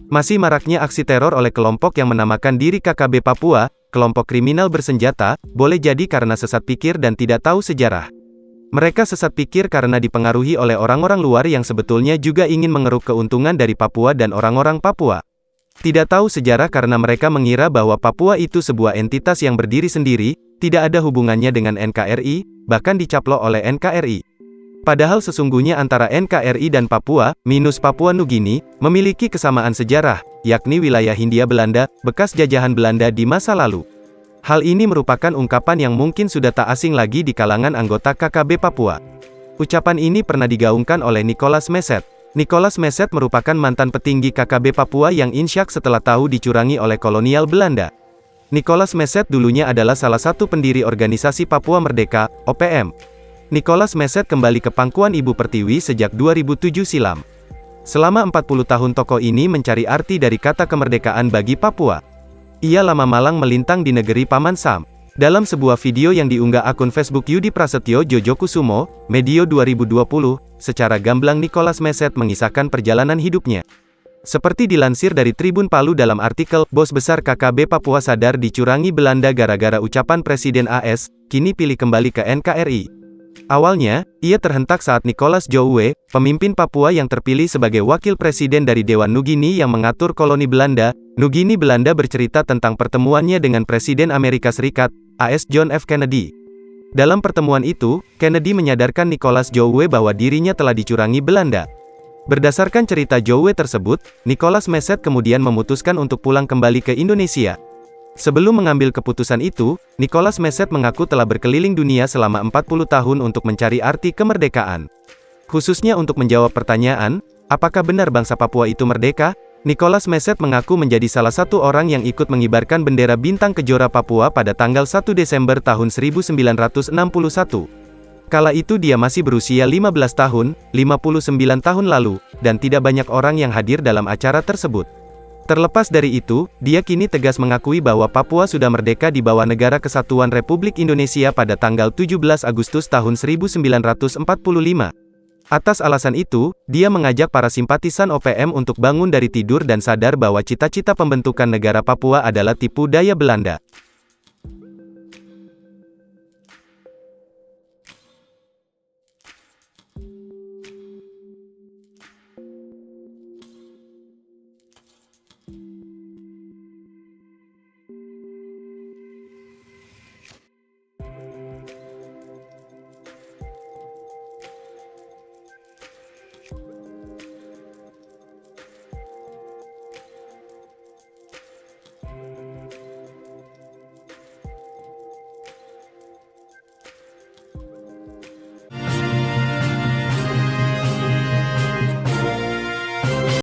Masih maraknya aksi teror oleh kelompok yang menamakan diri KKB Papua, kelompok kriminal bersenjata, boleh jadi karena sesat pikir dan tidak tahu sejarah. Mereka sesat pikir karena dipengaruhi oleh orang-orang luar yang sebetulnya juga ingin mengeruk keuntungan dari Papua dan orang-orang Papua. Tidak tahu sejarah karena mereka mengira bahwa Papua itu sebuah entitas yang berdiri sendiri, tidak ada hubungannya dengan NKRI, bahkan dicaplok oleh NKRI. Padahal sesungguhnya antara NKRI dan Papua, minus Papua Nugini, memiliki kesamaan sejarah, yakni wilayah Hindia Belanda, bekas jajahan Belanda di masa lalu. Hal ini merupakan ungkapan yang mungkin sudah tak asing lagi di kalangan anggota KKB Papua. Ucapan ini pernah digaungkan oleh Nicholas Meset. Nicholas Meset merupakan mantan petinggi KKB Papua yang insyak setelah tahu dicurangi oleh kolonial Belanda. Nicholas Meset dulunya adalah salah satu pendiri organisasi Papua Merdeka, OPM. Nicholas Meset kembali ke pangkuan Ibu Pertiwi sejak 2007 silam. Selama 40 tahun tokoh ini mencari arti dari kata kemerdekaan bagi Papua. Ia lama malang melintang di negeri Paman Sam. Dalam sebuah video yang diunggah akun Facebook Yudi Prasetyo Jojokusumo, Medio 2020, secara gamblang Nicholas Meset mengisahkan perjalanan hidupnya. Seperti dilansir dari Tribun Palu dalam artikel, Bos Besar KKB Papua sadar dicurangi Belanda gara-gara ucapan Presiden AS, kini pilih kembali ke NKRI. Awalnya, ia terhentak saat Nicholas Jouwe, pemimpin Papua yang terpilih sebagai wakil presiden dari Dewan Nugini yang mengatur koloni Belanda, Nugini Belanda bercerita tentang pertemuannya dengan Presiden Amerika Serikat, AS John F. Kennedy. Dalam pertemuan itu, Kennedy menyadarkan Nicholas Jouwe bahwa dirinya telah dicurangi Belanda. Berdasarkan cerita Jouwe tersebut, Nicholas Meset kemudian memutuskan untuk pulang kembali ke Indonesia. Sebelum mengambil keputusan itu, Nicholas Meset mengaku telah berkeliling dunia selama 40 tahun untuk mencari arti kemerdekaan. Khususnya untuk menjawab pertanyaan, apakah benar bangsa Papua itu merdeka? Nicholas Meset mengaku menjadi salah satu orang yang ikut mengibarkan bendera bintang kejora Papua pada tanggal 1 Desember tahun 1961. Kala itu dia masih berusia 15 tahun, 59 tahun lalu, dan tidak banyak orang yang hadir dalam acara tersebut. Terlepas dari itu, dia kini tegas mengakui bahwa Papua sudah merdeka di bawah Negara Kesatuan Republik Indonesia pada tanggal 17 Agustus tahun 1945. Atas alasan itu, dia mengajak para simpatisan OPM untuk bangun dari tidur dan sadar bahwa cita-cita pembentukan negara Papua adalah tipu daya Belanda.